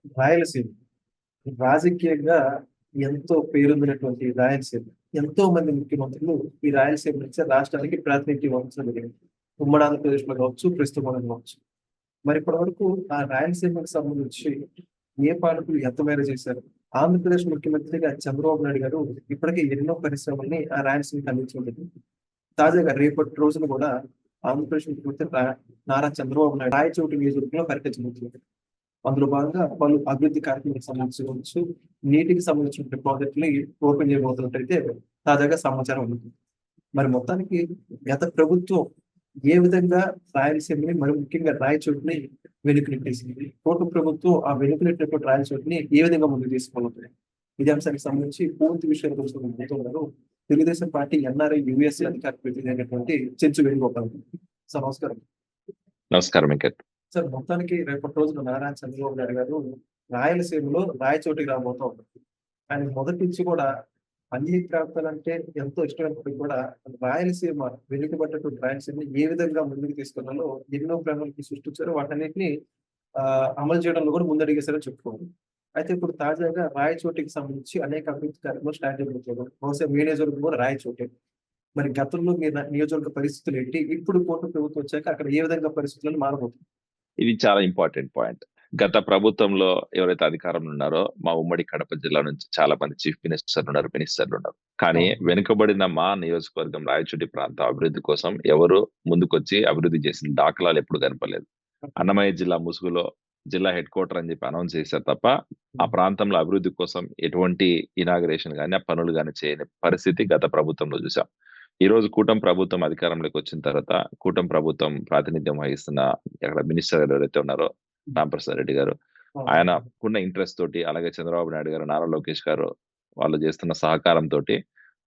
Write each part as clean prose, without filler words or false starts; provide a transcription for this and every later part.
రాయలసీమ రాజకీయంగా ఎంతో పేరొందినటువంటి రాయలసీమ. ఎంతో మంది ముఖ్యమంత్రులు ఈ రాయలసీమ నుంచి రాష్ట్రానికి ప్రాతినిధ్యం వహించడం జరిగింది. ఉమ్మడి ఆంధ్రప్రదేశ్‌లో కావచ్చు, ప్రస్తుతం మనం కావచ్చు. మరి ఇప్పటి వరకు ఆ రాయలసీమకు సంబంధించి ఏ పాలకులు ఎంత మేర చేశారు? ఆంధ్రప్రదేశ్ ముఖ్యమంత్రిగా చంద్రబాబు నాయుడు గారు ఇప్పటికే ఎన్నో పరిశ్రమల్ని ఆ రాయలసీమకి అందించడం జరిగింది. తాజాగా రేపటి రోజున కూడా ఆంధ్రప్రదేశ్ ముఖ్యమంత్రి నారా చంద్రబాబు నాయుడు రాయచోటి నియోజకవర్గంలో పర్యటించబోతున్నారు. అందులో భాగంగా పలు అభివృద్ధి కార్యక్రమాలకు సంబంధించి నీటికి సంబంధించిన ప్రాజెక్టుని ఓపెన్ చేయబోతున్నట్టయితే తాజాగా సమాచారం ఉంది. మరి మొత్తానికి గత ప్రభుత్వం ఏ విధంగా రాయలసీమని మరి ముఖ్యంగా రాయచోటిని వెనుకనెట్టేసింది, కూటమి ప్రభుత్వం ఆ వెనుకనెట్టినటువంటి రాయచోటిని ఏ విధంగా ముందుకు తీసుకుపోతుంది, ఇదే అంశానికి సంబంధించి పూర్తి విషయాల కోసం పోతున్నారు తెలుగుదేశం పార్టీ ఎన్ఆర్ఐ యుఎస్ అధికార ప్రతినిధి అయినటువంటి చెంచు వేణుగోపాల్. సార్ నమస్కారం. నమస్కారం వెంకట్. సార్ మొత్తానికి రేపటి రోజున నారా చంద్రబాబు నాయుడు గారు రాయలసీమలో రాయచోటికి రాబోతా ఉన్నారు. ఆయన మొదటి నుంచి కూడా అన్ని ప్రాంతాలంటే ఎంతో ఇష్టమైనప్పటికీ కూడా రాయలసీమ వెనుకబడ్డటువంటి రాయలసీమని ఏ విధంగా ముందుకు తీసుకెళ్లాలో ఎన్నో ప్రణాళికలు సృష్టించారు. వాటన్నిటిని అమలు చేయడంలో కూడా ముందడిగేశారని చెప్పుకోవాలి. అయితే ఇప్పుడు తాజాగా రాయచోటికి సంబంధించి అనేక అభివృద్ధి కార్యక్రమాలు స్టార్ట్ చేయబోతున్నారు. బహుశా మీ నియోజకవర్గం కూడా రాయచోటే. మరి గతంలో మీ నియోజకవర్గ పరిస్థితులు ఏంటి? ఇప్పుడు కూటమి ప్రభుత్వం వచ్చాక అక్కడ ఏ విధంగా పరిస్థితులను మారబోతుంది? ఇది చాలా ఇంపార్టెంట్ పాయింట్. గత ప్రభుత్వంలో ఎవరైతే అధికారంలో ఉన్నారో మా ఉమ్మడి కడప జిల్లా నుంచి చాలా మంది చీఫ్ మినిస్టర్లు ఉన్నారు, మినిస్టర్లు ఉన్నారు. కానీ వెనుకబడిన మా నియోజకవర్గం రాయచోటి ప్రాంత అభివృద్ధి కోసం ఎవరు ముందుకొచ్చి అభివృద్ధి చేసిన దాఖలాలు ఎప్పుడు కనపడలేదు. అన్నమయ్య జిల్లా ముసుగులో జిల్లా హెడ్ క్వార్టర్ అని చెప్పి అనౌన్స్ చేశారు తప్ప ఆ ప్రాంతంలో అభివృద్ధి కోసం ఎటువంటి ఇనాగరేషన్ కానీ ఆ పనులు కానీ చేయని పరిస్థితి గత ప్రభుత్వంలో చూసాం. ఈ రోజు కూటమి ప్రభుత్వం అధికారంలోకి వచ్చిన తర్వాత కూటమి ప్రభుత్వం ప్రాతినిధ్యం వహిస్తున్న అక్కడ మినిస్టర్ ఎవరైతే ఉన్నారో రాంప్రసాద్ రెడ్డి గారు, ఆయనకున్న ఇంట్రెస్ట్ తోటి, అలాగే చంద్రబాబు నాయుడు గారు, నారా లోకేష్ గారు వాళ్ళు చేస్తున్న సహకారంతో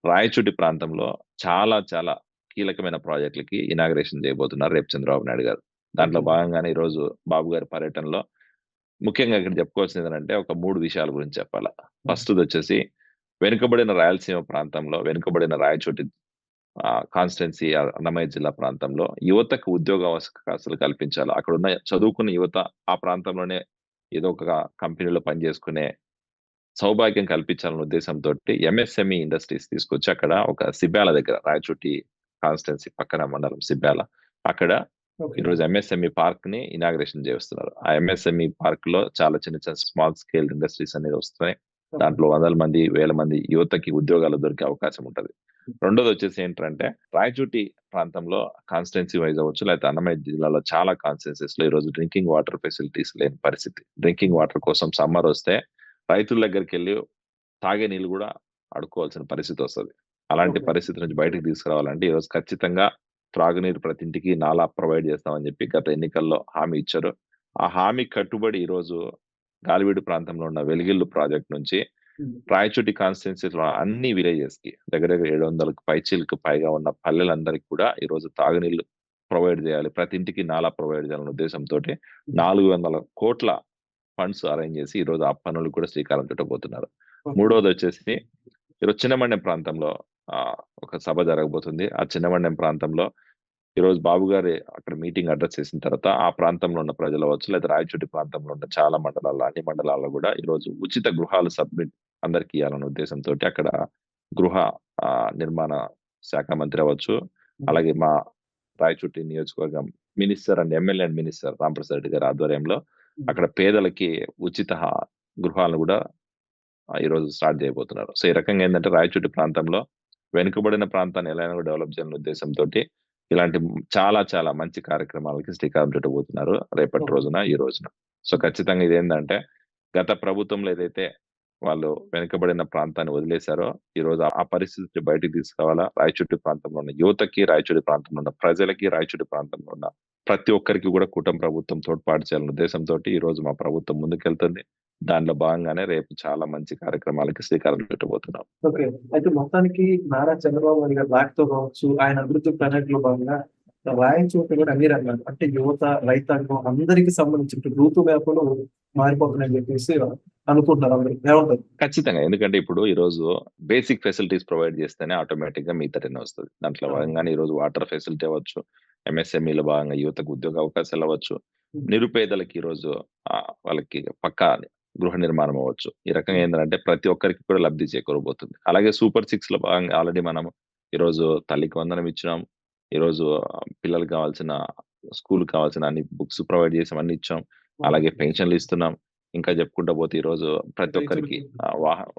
రాయచోటి ప్రాంతంలో చాలా చాలా కీలకమైన ప్రాజెక్టులకి ఇనాగరేషన్ చేయబోతున్నారు రేపు చంద్రబాబు నాయుడు గారు. దాంట్లో భాగంగానే ఈ రోజు బాబు గారి పర్యటనలో ముఖ్యంగా ఇక్కడ చెప్పుకోవాల్సింది ఏంటంటే ఒక 3 విషయాల గురించి చెప్పాలా. ఫస్ట్ వచ్చేసి వెనుకబడిన రాయలసీమ ప్రాంతంలో, వెనుకబడిన రాయచోటి కాన్స్టిట్యున్సీ అన్నమయ్య జిల్లా ప్రాంతంలో యువతకు ఉద్యోగ అవకాశాలు కల్పించాలి. అక్కడ ఉన్న చదువుకున్న యువత ఆ ప్రాంతంలోనే ఏదో ఒక కంపెనీలో పనిచేసుకునే సౌభాగ్యం కల్పించాలనే ఉద్దేశంతో ఎంఎస్ఎంఈ ఇండస్ట్రీస్ తీసుకొచ్చి అక్కడ ఒక సిబ్యాల దగ్గర, రాయచోటి కాన్స్టిట్యున్సీ పక్కన మండలం సిబ్యాల, అక్కడ ఈరోజు ఎంఎస్ఎంఈ పార్క్ ని ఇనాగ్రేషన్ చేస్తున్నారు. ఆ ఎంఎస్ఎంఈ పార్క్ లో చాలా చిన్న చిన్న స్మాల్ స్కేల్ ఇండస్ట్రీస్ అనేది వస్తున్నాయి. దాంట్లో 100 మంది 1000 మంది యువతకి ఉద్యోగాలు దొరికే అవకాశం ఉంటది. రెండోది వచ్చేసి ఏంటంటే రాయచోటి ప్రాంతంలో కాన్స్టిట్యున్సీ వైజ్ అవ్వచ్చు, లేకపోతే అన్నమయ్య జిల్లాలో చాలా కాన్స్టిట్యున్సీస్ లో ఈ రోజు డ్రింకింగ్ వాటర్ ఫెసిలిటీస్ లేని పరిస్థితి. డ్రింకింగ్ వాటర్ కోసం సమ్మర్ వస్తే రైతుల దగ్గరికి వెళ్ళి తాగే నీళ్ళు కూడా అడుక్కోవాల్సిన పరిస్థితి వస్తుంది. అలాంటి పరిస్థితి నుంచి బయటకు తీసుకురావాలంటే ఈ రోజు ఖచ్చితంగా త్రాగునీరు ప్రతి ఇంటికి నాలా ప్రొవైడ్ చేస్తామని చెప్పి గత ఎన్నికల్లో హామీ ఇచ్చారు. ఆ హామీ కట్టుబడి ఈ రోజు గాలివీడు ప్రాంతంలో ఉన్న వెలిగిల్లు ప్రాజెక్ట్ నుంచి రాయచోటి కాన్స్టిట్యున్సీలో అన్ని విలేజెస్ కి దగ్గర 700కు పైచీలకు పైగా ఉన్న పల్లెలందరికీ కూడా ఈ రోజు తాగునీళ్లు ప్రొవైడ్ చేయాలి, ప్రతి ఇంటికి నాలా ప్రొవైడ్ చేయాలనే ఉద్దేశంతో 400 కోట్ల ఫండ్స్ అరేంజ్ చేసి ఈ రోజు ఆ పనులు కూడా శ్రీకారం చుట్టబోతున్నారు. మూడోది వచ్చేసి ఈరోజు చిన్నమండెం ప్రాంతంలో ఒక సభ జరగబోతుంది. ఆ చిన్నమండెం ప్రాంతంలో ఈరోజు బాబు గారి అక్కడ మీటింగ్ అడ్రస్ చేసిన తర్వాత ఆ ప్రాంతంలో ఉన్న ప్రజలు అవ్వచ్చు, లేదా రాయచోటి ప్రాంతంలో ఉన్న చాలా మండలాల్లో, అన్ని మండలాల్లో కూడా ఈరోజు ఉచిత గృహాలు సబ్మిట్ అందరికి ఇవ్వాలనే ఉద్దేశంతో అక్కడ గృహ నిర్మాణ శాఖ మంత్రి అవ్వచ్చు, అలాగే మా రాయచోటి నియోజకవర్గం minister and MLA and minister Ramprasad Reddy గారి ఆధ్వర్యంలో అక్కడ పేదలకి ఉచిత గృహాలను కూడా ఈరోజు స్టార్ట్ చేయబోతున్నారు. సో ఈ రకంగా ఏంటంటే రాయచోటి ప్రాంతంలో వెనుకబడిన ప్రాంతాన్ని ఎలా డెవలప్ చేయాలనే ఉద్దేశంతో ఇలాంటి చాలా చాలా మంచి కార్యక్రమాలకి శ్రీకారం చుట్టబోతున్నారు రేపటి రోజున, ఈ రోజున. సో ఖచ్చితంగా ఇదేంటంటే గత ప్రభుత్వంలో ఏదైతే వాళ్ళు వెనుకబడిన ప్రాంతాన్ని వదిలేశారో ఈ రోజు ఆ పరిస్థితి బయటకు తీసుకురావాలా. రాయచోటి ప్రాంతంలో ఉన్న యువతకి, రాయచోటి ప్రాంతంలో ఉన్న ప్రజలకి, రాయచోటి ప్రాంతంలో ఉన్న ప్రతి ఒక్కరికి కూడా కూటమి ప్రభుత్వం తోడ్పాటు చేయాలనే ఉద్దేశంతో ఈ రోజు మా ప్రభుత్వం ముందుకెళ్తుంది. దానిలో భాగంగానే రేపు చాలా మంచి కార్యక్రమాలకి శ్రీకారం చుట్టబోతున్నాం. ఓకే. అయితే మొత్తానికి నారా చంద్రబాబు నాయుడు గారి లాక్తో కావచ్చు, ఆయన అభివృద్ధి ప్రణాళికలో భాగంగా రాయచోటి కూడా అన్ని రంగాలు అంటే యువత, రైతాంగం అందరికి సంబంధించిన రూపు మ్యాప్లు మారిపోతున్నాయని చెప్పేసి అనుకుంటున్నారు అందరూ. ఏమంటారు? ఖచ్చితంగా. ఎందుకంటే ఇప్పుడు ఈ రోజు బేసిక్ ఫెసిలిటీస్ ప్రొవైడ్ చేస్తేనే ఆటోమేటిక్ గా మిగతాటనే వస్తుంది. దాంట్లో భాగంగానే ఈ రోజు వాటర్ ఫెసిలిటీ అవ్వచ్చు, ఎంఎస్ఎంఈలో భాగంగా యువతకు ఉద్యోగ అవకాశాలు అవ్వచ్చు, నిరుపేదలకి ఈ రోజు వాళ్ళకి పక్కా గృహ నిర్మాణం అవ్వచ్చు. ఈ రకంగా ఏంటంటే ప్రతి ఒక్కరికి కూడా లబ్ధి చేకూరబోతుంది. అలాగే సూపర్ 6లో భాగంగా ఆల్రెడీ మనం ఈరోజు తల్లికి వందనం ఇచ్చినాం. ఈరోజు పిల్లలకి కావాల్సిన స్కూల్‌కి కావాల్సిన అన్ని బుక్స్ ప్రొవైడ్ చేసాం. అన్ని ఇచ్చాం. అలాగే పెన్షన్‌లు ఇస్తున్నాం. ఇంకా చెప్పుకుంటా పోతే ఈరోజు ప్రతి ఒక్కరికి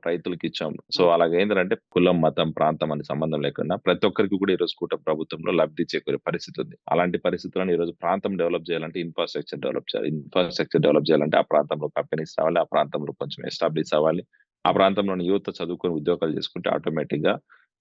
రైతులకి ఇచ్చాం. సో అలాగే ఏంటంటే కులం, మతం, ప్రాంతం అనే సంబంధం లేకుండా ప్రతి ఒక్కరికి కూడా ఈరోజు కూటమి ప్రభుత్వంలో లబ్ధి చేకూరే పరిస్థితి ఉంది. అలాంటి పరిస్థితులను ఈరోజు ప్రాంతం డెవలప్ చేయాలంటే ఇన్ఫ్రాస్ట్రక్చర్ డెవలప్ చేయాలి. ఇన్ఫ్రాస్ట్రక్చర్ డెవలప్ చేయాలంటే ఆ ప్రాంతంలో కంపెనీస్ రావాలి. ఆ ప్రాంతంలో కొంచెం ఎస్టాబ్లిష్ అవ్వాలి. ఆ ప్రాంతంలోని యువత చదువుకొని ఉద్యోగాలు చేసుకుంటే ఆటోమేటిక్‌గా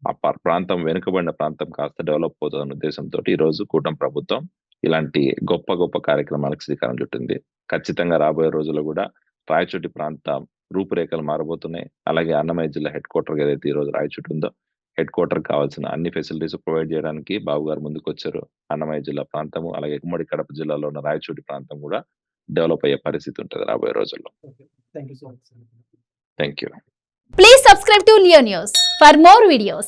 ఆ ప్రాంతం వెనుకబడిన ప్రాంతం కాస్త డెవలప్ అవుతుందన్న ఉద్దేశంతోటి ఈరోజు కూటమి ప్రభుత్వం ఇలాంటి గొప్ప గొప్ప కార్యక్రమాలకు శ్రీకారం చుట్టింది. ఖచ్చితంగా రాబోయే రోజుల్లో కూడా రాయచోటి ప్రాంతం రూపురేఖలు మారబోతున్నాయి. అలాగే అన్నమయ్య జిల్లా హెడ్ క్వార్టర్ ఏదైతే ఈరోజు రాయచోటి ఉందో, హెడ్ క్వార్టర్ కావాల్సిన అన్ని ఫెసిలిటీస్ ప్రొవైడ్ చేయడానికి బాబు గారు ముందుకొచ్చారు. అన్నమయ్య జిల్లా ప్రాంతము, అలాగే ఉమ్మడి కడప జిల్లాలో ఉన్న రాయచోటి ప్రాంతం కూడా డెవలప్ అయ్యే పరిస్థితి ఉంటది రాబోయే రోజుల్లో. Thank you so much. Thank you. Please subscribe to Leo News for more videos.